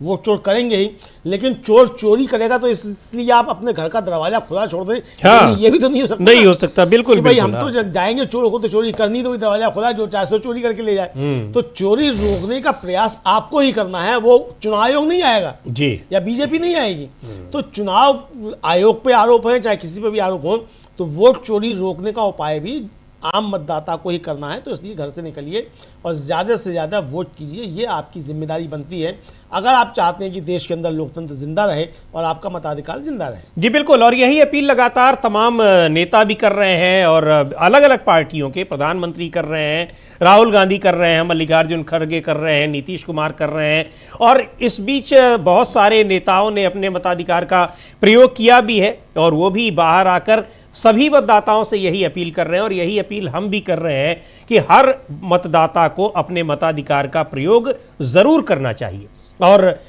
वोट चोर करेंगे ही, लेकिन चोर चोरी करेगा तो इसलिए आप अपने घर का दरवाजा खुला छोड़ दें, हाँ, ये भी तो नहीं हो सकता। नहीं हो सकता, बिल्कुल भाई हम तो जाएंगे चोर को तो चोरी करनी, तो दरवाजा खुला, जो चाहे सो चोरी करके ले जाए। तो चोरी रोकने का प्रयास आपको ही करना है, वो चुनाव आयोग नहीं आएगा जी, या बीजेपी नहीं आएगी। तो चुनाव आयोग पे आरोप है, चाहे किसी पे भी आरोप हो, तो वोट चोरी रोकने का उपाय भी आम मतदाता को ही करना है। तो इसलिए घर से निकलिए और ज़्यादा से ज़्यादा वोट कीजिए, ये आपकी जिम्मेदारी बनती है, अगर आप चाहते हैं कि देश के अंदर लोकतंत्र जिंदा रहे और आपका मताधिकार जिंदा रहे। जी बिल्कुल, और यही अपील लगातार तमाम नेता भी कर रहे हैं, और अलग अलग पार्टियों के प्रधानमंत्री कर रहे हैं, राहुल गांधी कर रहे हैं, मल्लिकार्जुन खड़गे कर रहे हैं, नीतीश कुमार कर रहे हैं, और इस बीच बहुत सारे नेताओं ने अपने मताधिकार का प्रयोग किया भी है, और वो भी बाहर आकर सभी मतदाताओं से यही अपील कर रहे हैं, और यही अपील हम भी कर रहे हैं कि हर मतदाता को अपने मताधिकार का प्रयोग ज़रूर करना चाहिए। और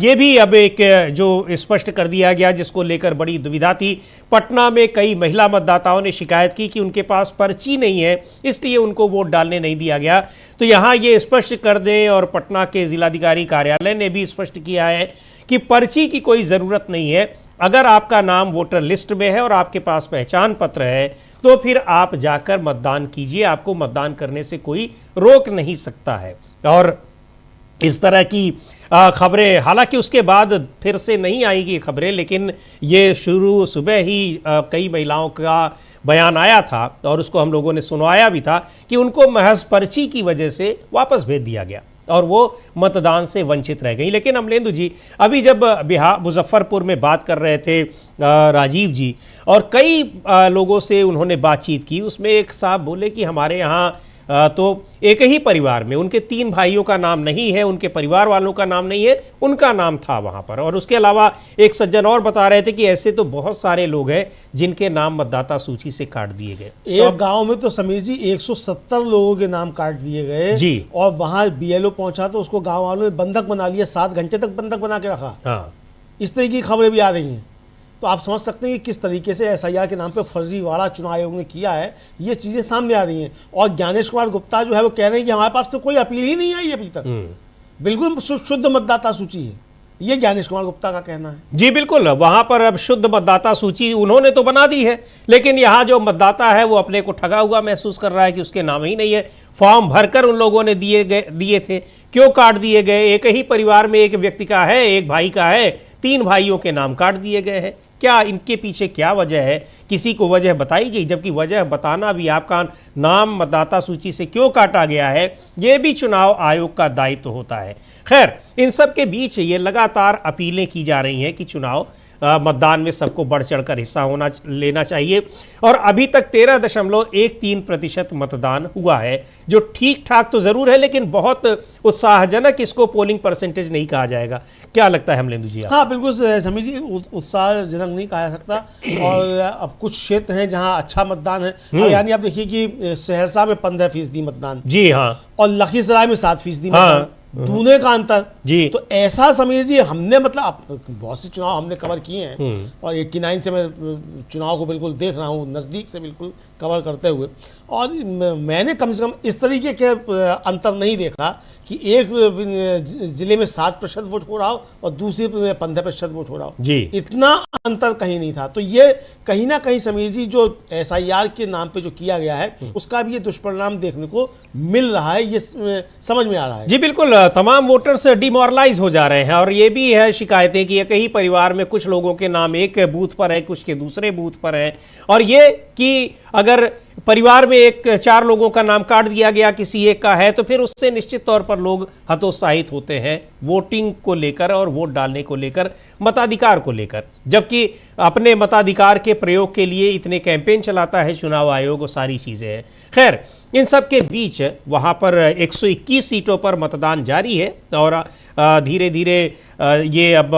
ये भी अब एक जो स्पष्ट कर दिया गया, जिसको लेकर बड़ी दुविधा थी, पटना में कई महिला मतदाताओं ने शिकायत की कि उनके पास पर्ची नहीं है, इसलिए उनको वोट डालने नहीं दिया गया। तो यहाँ ये स्पष्ट कर दें, और पटना के जिलाधिकारी कार्यालय ने भी स्पष्ट किया है कि पर्ची की कोई ज़रूरत नहीं है। अगर आपका नाम वोटर लिस्ट में है और आपके पास पहचान पत्र है, तो फिर आप जाकर मतदान कीजिए, आपको मतदान करने से कोई रोक नहीं सकता है। और इस तरह की खबरें, हालांकि उसके बाद फिर से नहीं आएगी खबरें, लेकिन ये शुरू सुबह ही कई महिलाओं का बयान आया था, और उसको हम लोगों ने सुनवाया भी था कि उनको महज पर्ची की वजह से वापस भेज दिया गया और वो मतदान से वंचित रह गई। लेकिन अमलेंदु जी, अभी जब मुजफ्फरपुर में बात कर रहे थे राजीव जी, और कई लोगों से उन्होंने बातचीत की, उसमें एक साहब बोले कि हमारे यहाँ तो एक ही परिवार में उनके 3 भाइयों का नाम नहीं है, उनके परिवार वालों का नाम नहीं है, उनका नाम था वहाँ पर। और उसके अलावा एक सज्जन और बता रहे थे कि ऐसे तो बहुत सारे लोग हैं जिनके नाम मतदाता सूची से काट दिए गए। एक गांव में तो समीर जी 170 लोगों के नाम काट दिए गए जी, और वहाँ BLO पहुंचा तो उसको गाँव वालों ने बंधक बना लिया, 7 घंटे तक बंधक बना के रखा। हाँ, इस तरह की खबरें भी आ रही हैं। तो आप समझ सकते हैं कि किस तरीके से SIR के नाम पे फर्जीवाड़ा चुनाव आयोग ने किया है, ये चीज़ें सामने आ रही हैं। और ज्ञानेश कुमार गुप्ता जो है वो कह रहे हैं कि हमारे पास तो कोई अपील ही नहीं आई अभी तक, बिल्कुल शुद्ध मतदाता सूची है, ये ज्ञानेश कुमार गुप्ता का कहना है। जी बिल्कुल, वहां पर अब शुद्ध मतदाता सूची उन्होंने तो बना दी है, लेकिन यहाँ जो मतदाता है वो अपने को ठगा हुआ महसूस कर रहा है कि उसके नाम ही नहीं है। फॉर्म भरकर उन लोगों ने दिए थे, क्यों काट दिए गए? एक ही परिवार में एक व्यक्ति का है, एक भाई का है, 3 भाइयों के नाम काट दिए गए हैं। क्या इनके पीछे क्या वजह है? किसी को वजह बताई गई? जबकि वजह बताना भी, आपका नाम मतदाता सूची से क्यों काटा गया है, ये भी चुनाव आयोग का दायित्व होता है। खैर, इन सब के बीच ये लगातार अपीलें की जा रही हैं कि चुनाव मतदान में सबको बढ़ चढ़कर हिस्सा लेना चाहिए। और अभी तक 13.13% मतदान हुआ है, जो ठीक ठाक तो जरूर है, लेकिन बहुत उत्साहजनक इसको पोलिंग परसेंटेज नहीं कहा जाएगा। क्या लगता है हमलेंदु जी? हाँ बिल्कुल समीर जी, उत्साहजनक नहीं कहा जा सकता। और अब कुछ क्षेत्र हैं जहां अच्छा मतदान है, यानी आप देखिए कि सहरसा में 15% मतदान, जी हाँ, और लखीसराय में 7% मतदान, दूने का अंतर जी। तो ऐसा समीर जी, हमने मतलब बहुत से चुनाव हमने कवर किए हैं, और 89 से मैं चुनाव को बिल्कुल देख रहा हूँ नज़दीक से, बिल्कुल कवर करते हुए, और मैंने कम से कम इस तरीके के अंतर नहीं देखा कि एक जिले में 7% वोट हो रहा हो और दूसरे में 15% वोट हो रहा हो जी। इतना अंतर कहीं नहीं था। तो ये कहीं ना कहीं समीर जी, जो SIR के नाम पे जो किया गया है, उसका भी ये दुष्परिणाम देखने को मिल रहा है, ये समझ में आ रहा है। जी बिल्कुल, तमाम वोटर्स डिमोरलाइज हो जा रहे हैं। और ये भी है शिकायतें कि एक ही परिवार में कुछ लोगों के नाम एक बूथ पर है, कुछ के दूसरे बूथ पर है, और ये कि अगर परिवार में 4 लोगों का नाम काट दिया गया, किसी एक का है, तो फिर उससे निश्चित तौर पर लोग हतोत्साहित होते हैं वोटिंग को लेकर और वोट डालने को लेकर, मताधिकार को लेकर। जबकि अपने मताधिकार के प्रयोग के लिए इतने कैंपेन चलाता है चुनाव आयोग और सारी चीज़ें हैं। खैर, इन सब के बीच वहाँ पर 121 सीटों पर मतदान जारी है, और धीरे धीरे ये अब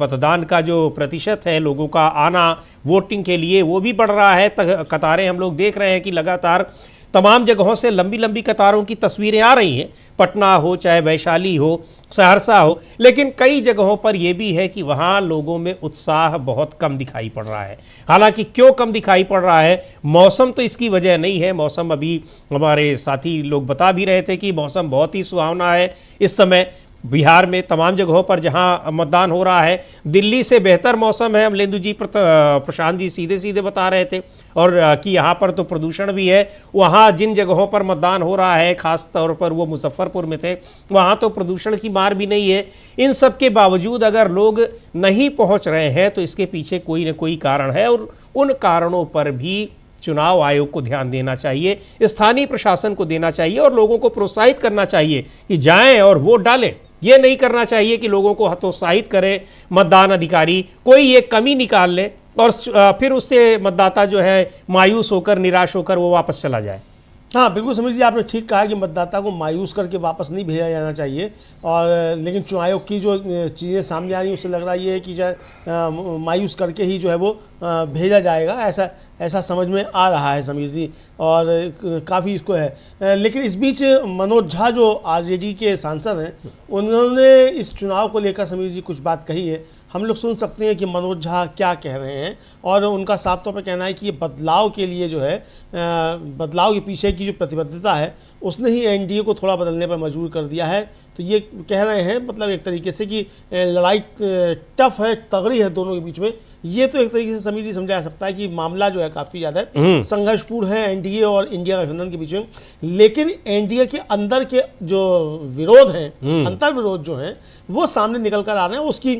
मतदान का जो प्रतिशत है लोगों का आना वोटिंग के लिए, वो भी बढ़ रहा है। कतारें हम लोग देख रहे हैं कि लगातार तमाम जगहों से लंबी लंबी कतारों की तस्वीरें आ रही हैं, पटना हो, चाहे वैशाली हो, सहरसा हो। लेकिन कई जगहों पर यह भी है कि वहाँ लोगों में उत्साह बहुत कम दिखाई पड़ रहा है। हालांकि क्यों कम दिखाई पड़ रहा है, मौसम तो इसकी वजह नहीं है। मौसम, अभी हमारे साथी लोग बता भी रहे थे कि मौसम बहुत ही सुहावना है इस समय बिहार में तमाम जगहों पर जहां मतदान हो रहा है। दिल्ली से बेहतर मौसम है, हमलेंदु जी, प्रशांत जी सीधे सीधे बता रहे थे, और कि यहाँ पर तो प्रदूषण भी है। वहाँ जिन जगहों पर मतदान हो रहा है, खास तौर पर वो मुजफ्फरपुर में थे, वहाँ तो प्रदूषण की मार भी नहीं है। इन सब के बावजूद अगर लोग नहीं पहुँच रहे हैं तो इसके पीछे कोई न कोई कारण है, और उन कारणों पर भी चुनाव आयोग को ध्यान देना चाहिए, स्थानीय प्रशासन को देना चाहिए, और लोगों को प्रोत्साहित करना चाहिए कि जाएं और वोट डालें। ये नहीं करना चाहिए कि लोगों को हतोत्साहित करे मतदान अधिकारी, कोई एक कमी निकाल ले और फिर उससे मतदाता जो है मायूस होकर, निराश होकर वो वापस चला जाए। हाँ बिल्कुल समीर जी, आपने ठीक कहा कि मतदाता को मायूस करके वापस नहीं भेजा जाना चाहिए। और लेकिन चुनाव आयोग की जो चीज़ें सामने आ रही हैं उससे लग रहा है ये कि मायूस करके ही जो है वो भेजा जाएगा, ऐसा समझ में आ रहा है समीर जी, और काफ़ी इसको है। लेकिन इस बीच मनोज झा जो RJD के सांसद हैं, उन्होंने इस चुनाव को लेकर समीर जी कुछ बात कही है। हम लोग सुन सकते हैं कि मनोज झा क्या कह रहे हैं, और उनका साफ तौर पर कहना है कि ये बदलाव के लिए जो है, बदलाव के पीछे की जो प्रतिबद्धता है उसने ही NDA को थोड़ा बदलने पर मजबूर कर दिया है। तो ये कह रहे हैं मतलब एक तरीके से कि लड़ाई टफ है, तगड़ी है दोनों के बीच में। ये तो एक तरीके से समीर जी समझा जा सकता है कि मामला जो है काफ़ी ज़्यादा संघर्षपूर्ण है NDA और इंडिया गठबंधन के बीच में। लेकिन NDA के अंदर के जो विरोध हैं, अंतर विरोध जो हैं, वो सामने निकल कर आ रहे हैं। उसकी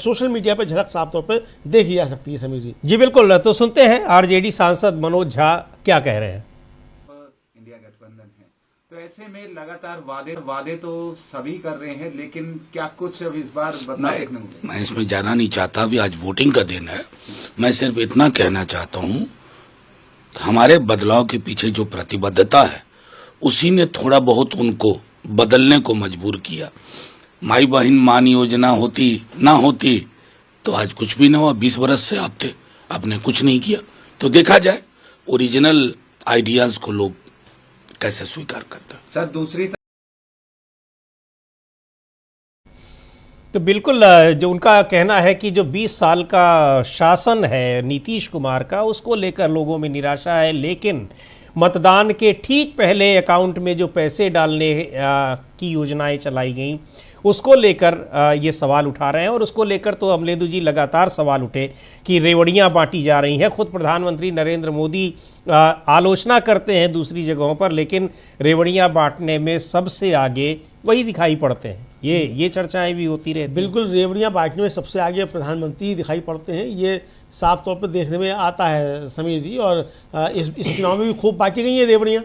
सोशल मीडिया पर झलक साफ तौर पर देखी जा सकती है समीर जी। जी बिल्कुल, तो सुनते हैं RJD सांसद मनोज झा क्या कह रहे हैं। इंडिया गठबंधन है, तो ऐसे में लगातार वादे तो सभी कर रहे हैं, लेकिन क्या कुछ अब इस बार बदलाव देखने को मिलेगा? मैं इसमें जाना नहीं चाहता, भी आज वोटिंग का दिन है। मैं सिर्फ इतना कहना चाहता हूँ, हमारे बदलाव के पीछे जो प्रतिबद्धता है उसी ने थोड़ा बहुत उनको बदलने को मजबूर किया। माई बहन मान योजना होती ना होती तो आज कुछ भी ना हुआ। 20 बरस से आप थे, आपने कुछ नहीं किया। तो देखा जाए ओरिजिनल आइडियाज को लोग कैसे स्वीकार करते हैं। सर दूसरी तो बिल्कुल, जो उनका कहना है कि जो 20 साल का शासन है नीतीश कुमार का, उसको लेकर लोगों में निराशा है। लेकिन मतदान के ठीक पहले अकाउंट में जो पैसे डालने की योजनाएं चलाई गई, उसको लेकर ये सवाल उठा रहे हैं। और उसको लेकर तो हमलेंदु जी लगातार सवाल उठे कि रेवड़ियाँ बांटी जा रही हैं। खुद प्रधानमंत्री नरेंद्र मोदी आलोचना करते हैं दूसरी जगहों पर, लेकिन रेवड़ियाँ बांटने में सबसे आगे वही दिखाई पड़ते हैं। ये चर्चाएं भी होती रहती। बिल्कुल, रेवड़ियाँ बांटने में सबसे आगे प्रधानमंत्री दिखाई पड़ते हैं, ये साफ तौर पर देखने में आता है समीर जी। और इस चुनाव में भी खूब बांटी गई हैं रेवड़ियाँ।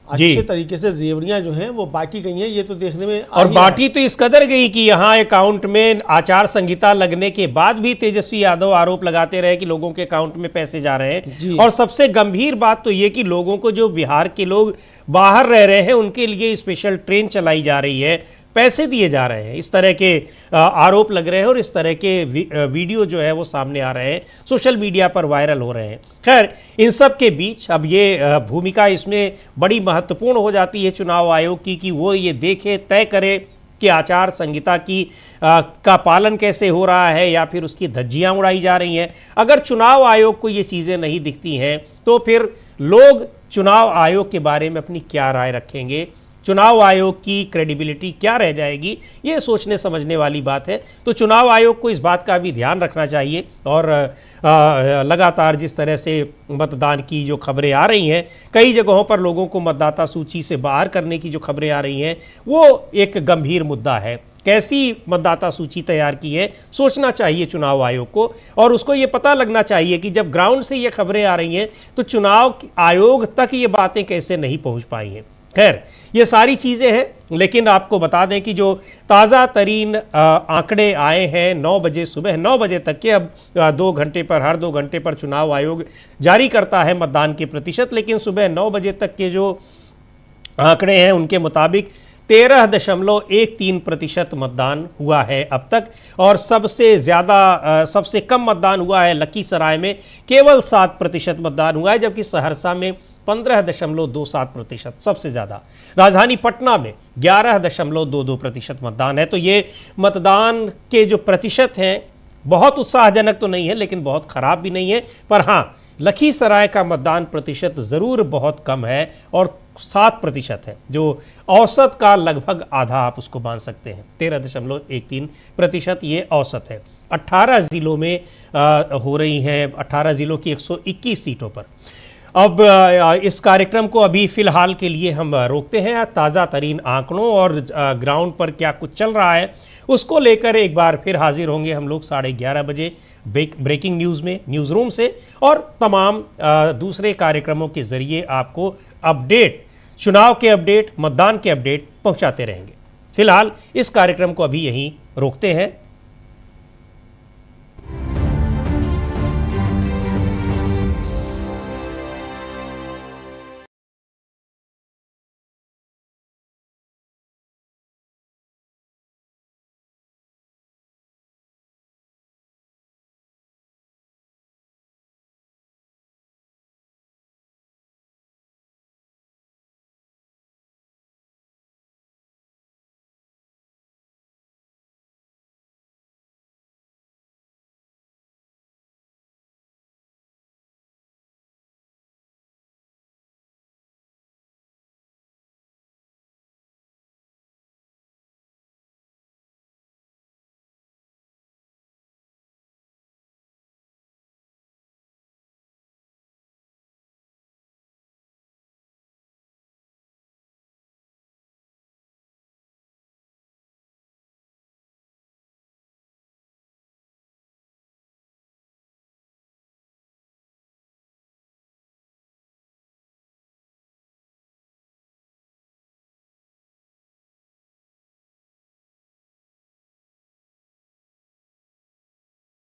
अच्छे तरीके से रेवड़ियां जो हैं वो बांटी गई हैं, ये तो देखने में और बांटी तो इस कदर गई कि यहाँ अकाउंट में आचार संहिता लगने के बाद भी तेजस्वी यादव आरोप लगाते रहे कि लोगों के अकाउंट में पैसे जा रहे हैं। और सबसे गंभीर बात तो ये कि लोगों को, जो बिहार के लोग बाहर रह रहे हैं, उनके लिए स्पेशल ट्रेन चलाई जा रही है, पैसे दिए जा रहे हैं। इस तरह के आरोप लग रहे हैं और इस तरह के वीडियो जो है वो सामने आ रहे हैं, सोशल मीडिया पर वायरल हो रहे हैं। खैर, इन सब के बीच अब ये भूमिका इसमें बड़ी महत्वपूर्ण हो जाती है चुनाव आयोग की कि वो ये देखे, तय करे कि आचार संहिता की का पालन कैसे हो रहा है या फिर उसकी धज्जियां उड़ाई जा रही हैं। अगर चुनाव आयोग को ये चीज़ें नहीं दिखती हैं तो फिर लोग चुनाव आयोग के बारे में अपनी क्या राय रखेंगे, चुनाव आयोग की क्रेडिबिलिटी क्या रह जाएगी, ये सोचने समझने वाली बात है। तो चुनाव आयोग को इस बात का भी ध्यान रखना चाहिए। और लगातार जिस तरह से मतदान की जो खबरें आ रही हैं, कई जगहों पर लोगों को मतदाता सूची से बाहर करने की जो खबरें आ रही हैं, वो एक गंभीर मुद्दा है। कैसी मतदाता सूची तैयार की है, सोचना चाहिए चुनाव आयोग को। और उसको ये पता लगना चाहिए कि जब ग्राउंड से ये खबरें आ रही हैं तो चुनाव आयोग तक ये बातें कैसे नहीं पहुंच पाई हैं। खैर, ये सारी चीज़ें हैं, लेकिन आपको बता दें कि जो ताज़ा तरीन आंकड़े आए हैं 9 बजे, सुबह 9 बजे तक के, अब 2 घंटे पर, हर 2 घंटे पर चुनाव आयोग जारी करता है मतदान के प्रतिशत, लेकिन सुबह 9 बजे तक के जो आंकड़े हैं उनके मुताबिक 13.13% मतदान हुआ है अब तक। और सबसे कम मतदान हुआ है लखीसराय में, केवल 7% मतदान हुआ है, जबकि सहरसा में 15.27% सबसे ज़्यादा। राजधानी पटना में 11.22% मतदान है। तो ये मतदान के जो प्रतिशत हैं बहुत उत्साहजनक तो नहीं है, लेकिन बहुत ख़राब भी नहीं है। पर हाँ, लखीसराय का मतदान प्रतिशत ज़रूर बहुत कम है और 7% है, जो औसत का लगभग आधा आप उसको मान सकते हैं। 13.13% ये औसत है। 18 ज़िलों में हो रही हैं, 18 ज़िलों की 121 सीटों पर। अब इस कार्यक्रम को अभी फ़िलहाल के लिए हम रोकते हैं। ताज़ा तरीन आंकड़ों और ग्राउंड पर क्या कुछ चल रहा है उसको लेकर एक बार फिर हाजिर होंगे हम लोग 11:30 बजे ब्रेकिंग न्यूज़ में, न्यूज़ रूम से, और तमाम दूसरे कार्यक्रमों के ज़रिए आपको अपडेट, चुनाव के अपडेट, मतदान के अपडेट पहुंचाते रहेंगे। फिलहाल इस कार्यक्रम को अभी यहीं रोकते हैं।